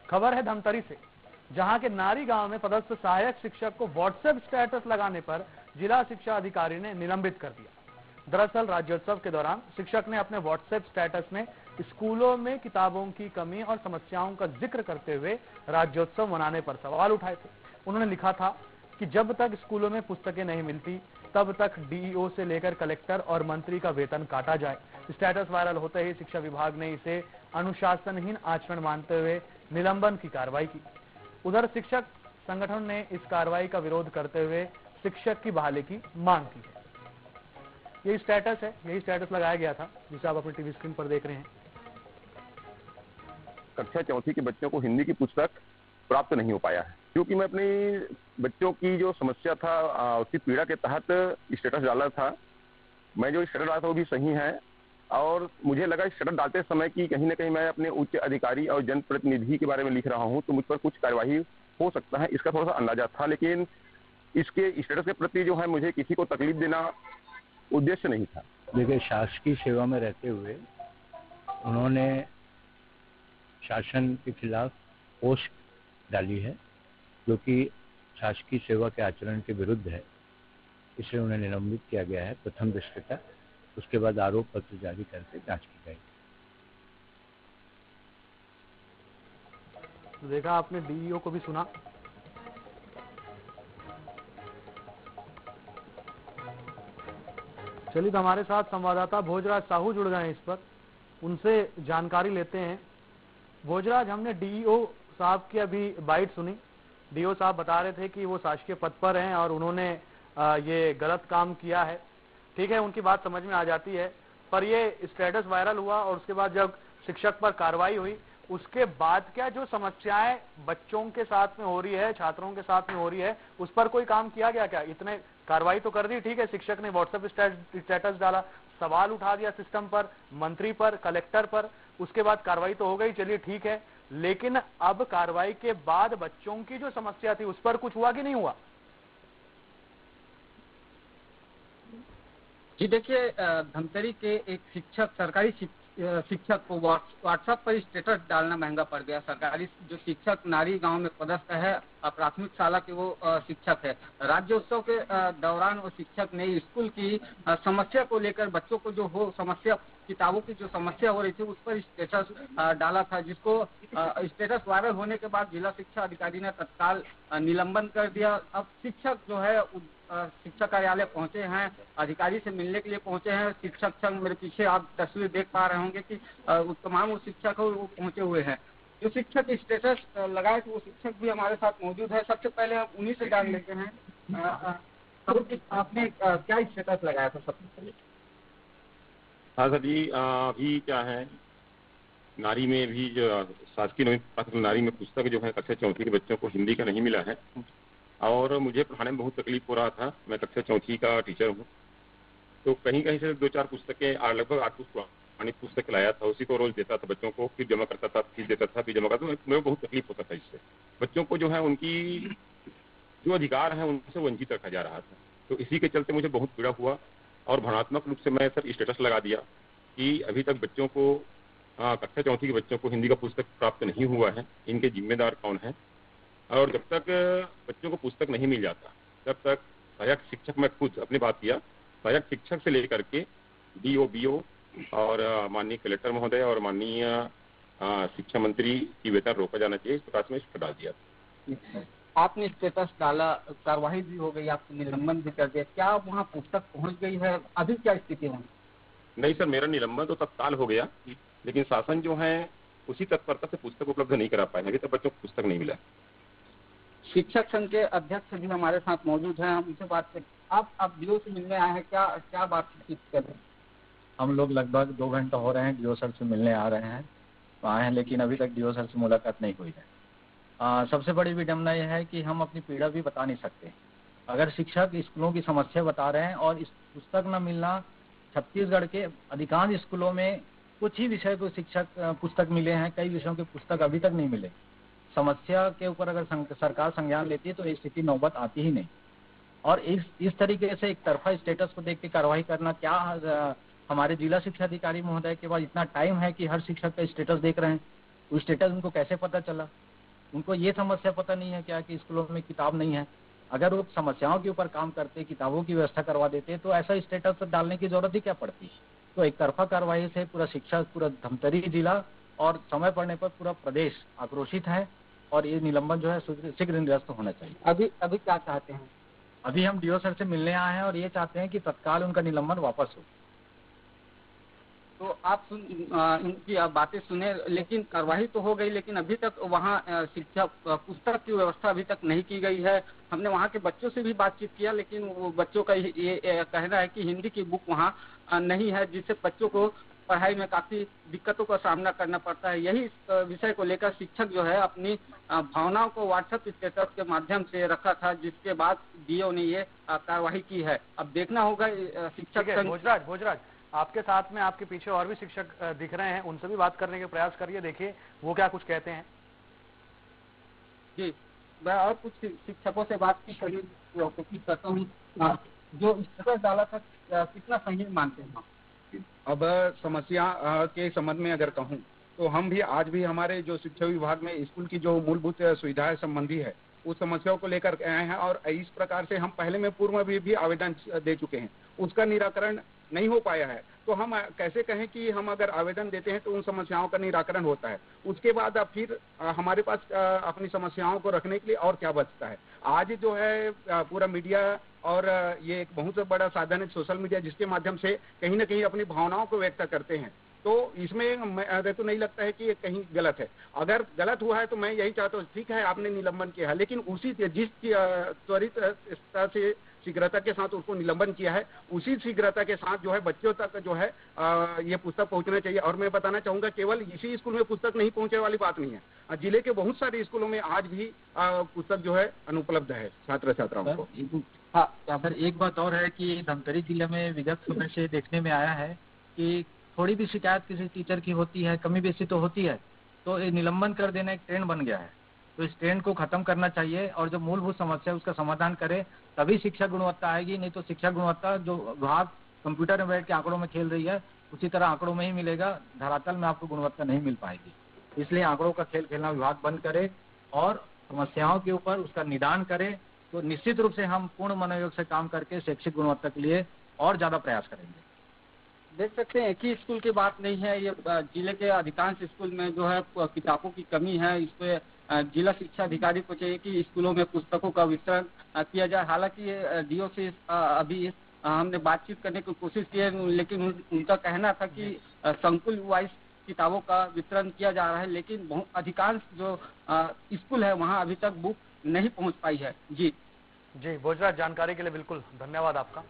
खबर है धमतरी से, जहां के नारी गांव में पदस्थ सहायक शिक्षक को व्हाट्सएप स्टेटस लगाने पर जिला शिक्षा अधिकारी ने निलंबित कर दिया। दरअसल राज्योत्सव के दौरान शिक्षक ने अपने व्हाट्सएप स्टेटस में स्कूलों में किताबों की कमी और समस्याओं का जिक्र करते हुए राज्योत्सव मनाने पर सवाल उठाए थे। उन्होंने लिखा था कि जब तक स्कूलों में पुस्तकें नहीं मिलती तब तक डीईओ से लेकर कलेक्टर और मंत्री का वेतन काटा जाए। स्टेटस वायरल होते ही शिक्षा विभाग ने इसे अनुशासनहीन आचरण मानते हुए निलंबन की कार्रवाई की। उधर शिक्षक संगठन ने इस कार्रवाई का विरोध करते हुए शिक्षक की बहाली की मांग की है। यही स्टेटस है, यही स्टेटस लगाया गया था जिसे आप अपनी टीवी स्क्रीन पर देख रहे हैं। कक्षा चौथी के बच्चों को हिंदी की पुस्तक प्राप्त नहीं हो पाया है, क्योंकि मैं अपनी बच्चों की जो समस्या था उसकी पीड़ा के तहत स्टेटस डाला था। मैं जो स्टेटस डाला था वो भी सही है, और मुझे लगा स्टेटस डालते समय कि कहीं ना कहीं मैं अपने उच्च अधिकारी और जनप्रतिनिधि के बारे में लिख रहा हूं तो मुझ पर कुछ कार्यवाही हो सकता है, इसका थोड़ा सा अंदाजा था। लेकिन इसके स्टेटस के प्रति जो है मुझे किसी को तकलीफ देना उद्देश्य नहीं था। देखिए, शासकीय सेवा में रहते हुए उन्होंने शासन के खिलाफ पोस्ट डाली है जो कि शासकीय सेवा के आचरण के विरुद्ध है। इसे उन्हें निलंबित किया गया है प्रथम दृष्टया। उसके बाद आरोप पत्र जारी करके जांच की जाएगी। तो देखा आपने, डीईओ को भी सुना। चलिए, तो हमारे साथ संवाददाता भोजराज साहू जुड़ गए हैं इस पर, उनसे जानकारी लेते हैं। भोजराज, हमने डीईओ साहब की अभी बाइट सुनी। डीईओ साहब बता रहे थे कि वो शासकीय पद पर हैं और उन्होंने ये गलत काम किया है। ठीक है, उनकी बात समझ में आ जाती है, पर ये स्टेटस वायरल हुआ और उसके बाद जब शिक्षक पर कार्रवाई हुई, उसके बाद क्या जो समस्याएं बच्चों के साथ में हो रही है, छात्रों के साथ में हो रही है, उस पर कोई काम किया गया क्या? इतने कार्रवाई तो कर दी, ठीक है, शिक्षक ने व्हाट्सएप स्टेटस डाला, सवाल उठा दिया सिस्टम पर, मंत्री पर, कलेक्टर पर, उसके बाद कार्रवाई तो हो गई, चलिए ठीक है, लेकिन अब कार्रवाई के बाद बच्चों की जो समस्या थी उस पर कुछ हुआ कि नहीं हुआ? जी देखिए, धमतरी के एक शिक्षक, सरकारी शिक्षक को व्हाट्सएप पर स्टेटस डालना महंगा पड़ गया। सरकारी जो शिक्षक नारी गांव में पदस्थ है, प्राथमिक शाला के वो शिक्षक है। राज्योत्सव के दौरान वो शिक्षक ने स्कूल की समस्या को लेकर, बच्चों को जो हो समस्या, किताबों की जो समस्या हो रही थी उस पर स्टेटस डाला था, जिसको स्टेटस वायरल होने के बाद जिला शिक्षा अधिकारी ने तत्काल निलंबन कर दिया। अब शिक्षक जो है शिक्षा कार्यालय पहुंचे हैं, अधिकारी से मिलने के लिए पहुंचे हैं। शिक्षक संघ, मेरे पीछे आप तस्वीर देख पा रहे होंगे कि तमाम वो शिक्षक वो पहुंचे हुए हैं। जो शिक्षक स्टेटस लगाए थे वो शिक्षक भी हमारे साथ मौजूद है। सबसे पहले हम उन्हीं से जान लेते हैं, आपने क्या स्टेटस लगाया था सबसे पहले? हाँ सर जी, अभी क्या है, नारी में भी जो शासकीय नारी में पुस्तक जो है कक्षा चौथी के बच्चों को हिंदी का नहीं मिला है, और मुझे पढ़ाने में बहुत तकलीफ हो रहा था। मैं कक्षा चौथी का टीचर हूँ, तो कहीं कहीं से 2-4 पुस्तकें, लगभग 8 पुरानी पुस्तक लाया था, उसी को रोज देता था बच्चों को, फिर जमा करता था, फिर देता था, फिर जमा करता था। मेरे बहुत तकलीफ होता था इससे। बच्चों को जो है उनकी जो अधिकार है उनसे वंचित रखा जा रहा था, तो इसी के चलते मुझे बहुत पीड़ा हुआ, और भावनात्मक रूप से मैं सर स्टेटस लगा दिया कि अभी तक बच्चों को, कक्षा चौथी के बच्चों को हिंदी का पुस्तक प्राप्त नहीं हुआ है, इनके जिम्मेदार कौन है, और जब तक बच्चों को पुस्तक नहीं मिल जाता तब तक सहायक शिक्षक, मैं खुद अपनी बात किया, सहायक शिक्षक से लेकर के डीओ, बीओ और माननीय कलेक्टर महोदय और माननीय शिक्षा मंत्री की वेतन रोका जाना चाहिए, इस प्रकार से मैं इसको डाल दिया। आपने स्टेटस डाला, कार्रवाई भी हो गई, आपको निलंबन भी कर दिया, क्या वहाँ पुस्तक पहुँच गई है? अभी क्या स्थिति है? नहीं सर, मेरा निलंबन तो तत्काल हो गया, लेकिन शासन जो है उसी तत्परता से पुस्तक उपलब्ध नहीं करा पाए, अभी तक बच्चों को पुस्तक नहीं मिला। शिक्षक संघ के अध्यक्ष भी हमारे साथ मौजूद हैं, हम उनसे बात करें। आप डीओ से मिलने आए हैं, क्या बातचीत कर रहे हैं? हम लोग लगभग 2 घंटा हो रहे हैं डीओ सर से मिलने आ रहे हैं, तो आए हैं, लेकिन अभी तक डीओ सर से मुलाकात नहीं हुई है। सबसे बड़ी विडम्बना यह है कि हम अपनी पीड़ा भी बता नहीं सकते। अगर शिक्षक स्कूलों की समस्या बता रहे हैं और इस पुस्तक न मिलना, छत्तीसगढ़ के अधिकांश स्कूलों में कुछ ही विषय को शिक्षक पुस्तक मिले हैं, कई विषयों के पुस्तक अभी तक नहीं मिले। समस्या के ऊपर अगर सरकार संज्ञान लेती है तो स्थिति नौबत आती ही नहीं। और इस तरीके से एक तरफा स्टेटस को देख के कार्रवाई करना, क्या हमारे जिला शिक्षा अधिकारी महोदय के पास इतना टाइम है कि हर शिक्षक का स्टेटस देख रहे हैं? वो स्टेटस उनको कैसे पता चला? उनको ये समस्या पता नहीं है क्या कि स्कूलों में किताब नहीं है। अगर वो समस्याओं के ऊपर काम करते, किताबों की व्यवस्था करवा देते, तो ऐसा स्टेटस डालने की जरूरत ही क्या पड़ती। तो एक तरफा कार्रवाई से पूरा शिक्षा, पूरा धमतरी जिला और समय पड़ने पर पूरा प्रदेश आक्रोशित है और ये निलंबन जो है शीघ्र निरस्त होना चाहिए। अभी क्या चाहते हैं? अभी हम डीओ सर से मिलने आए हैं और ये चाहते हैं कि तत्काल उनका निलंबन वापस हो। तो आप इनकी बातें सुने, लेकिन कार्रवाई तो हो गई, लेकिन अभी तक वहाँ शिक्षा पुस्तक की व्यवस्था अभी तक नहीं की गई है। हमने वहाँ के बच्चों से भी बातचीत किया, लेकिन वो बच्चों का ये कहना है कि हिंदी की बुक वहाँ नहीं है, जिससे बच्चों को पढ़ाई में काफी दिक्कतों का सामना करना पड़ता है। यही विषय को लेकर शिक्षक जो है अपनी भावनाओं को व्हाट्सएप स्टेटस के माध्यम से रखा था, जिसके बाद डीओ ने ये कार्रवाई की है। अब देखना होगा शिक्षक। भोजराज, आपके साथ में आपके पीछे और भी शिक्षक दिख रहे हैं, उनसे भी बात करने के प्रयास करिए, देखिए वो क्या कुछ कहते हैं। जी, मैं और कुछ शिक्षकों से बात की कोशिश करता हूँ। जो स्टेटस डाला था कितना सही मानते हैं? अब समस्या के संबंध में अगर कहूँ तो हम भी आज भी हमारे जो शिक्षा विभाग में स्कूल की जो मूलभूत सुविधाएं संबंधी है उस समस्याओं को लेकर आए हैं और इस प्रकार से हम पहले में पूर्व में भी आवेदन दे चुके हैं, उसका निराकरण नहीं हो पाया है। तो हम कैसे कहें कि हम अगर आवेदन देते हैं तो उन समस्याओं का निराकरण होता है, उसके बाद फिर हमारे पास अपनी समस्याओं को रखने के लिए और क्या बचता है। आज जो है पूरा मीडिया और ये एक बहुत बड़ा साधन है सोशल मीडिया, जिसके माध्यम से कहीं ना कहीं अपनी भावनाओं को व्यक्त करते हैं। तो इसमें मुझे तो नहीं लगता है कि ये कहीं गलत है। अगर गलत हुआ है तो मैं यही चाहता हूँ, ठीक है आपने निलंबन किया है, लेकिन उसी जिस त्वरित से शीघ्रता के साथ उसको निलंबन किया है, उसी शीघ्रता के साथ जो है बच्चों तक जो है ये पुस्तक पहुंचना चाहिए। और मैं बताना चाहूंगा, केवल इसी स्कूल में पुस्तक नहीं पहुंचे वाली बात नहीं है, जिले के बहुत सारे स्कूलों में आज भी पुस्तक जो है अनुपलब्ध है छात्र छात्राओं को। हाँ सर, एक बात और है कि धमतरी जिले में विगत समय से देखने में आया है कि थोड़ी भी शिकायत किसी टीचर की होती है, कमी बेसी तो होती है, तो ये निलंबन कर देना एक ट्रेंड बन गया है। तो इस ट्रेंड को खत्म करना चाहिए और जो मूलभूत समस्या है उसका समाधान करे, तभी शिक्षा गुणवत्ता आएगी। नहीं तो शिक्षा गुणवत्ता जो विभाग कंप्यूटर में बैठ के आंकड़ों में खेल रही है, उसी तरह आंकड़ों में ही मिलेगा, धरातल में आपको गुणवत्ता नहीं मिल पाएगी। इसलिए आंकड़ों का खेल खेलना विभाग बंद करे और समस्याओं के ऊपर उसका निदान करे, तो निश्चित रूप से हम पूर्ण मनोयोग से काम करके शैक्षिक गुणवत्ता के लिए और ज्यादा प्रयास करेंगे। देख सकते हैं, एक ही स्कूल की बात नहीं है, ये जिले के अधिकांश स्कूल में जो है किताबों की कमी है। इस पे जिला शिक्षा अधिकारी को चाहिए कि स्कूलों में पुस्तकों का वितरण किया जाए। हालांकि डीओ से अभी हमने बातचीत करने की कोशिश की है, लेकिन उनका कहना था कि संकुल वाइज किताबों का वितरण किया जा रहा है, लेकिन बहुत अधिकांश जो स्कूल है वहाँ अभी तक बुक नहीं पहुँच पाई है। जी भोजराज, जानकारी के लिए बिल्कुल धन्यवाद आपका।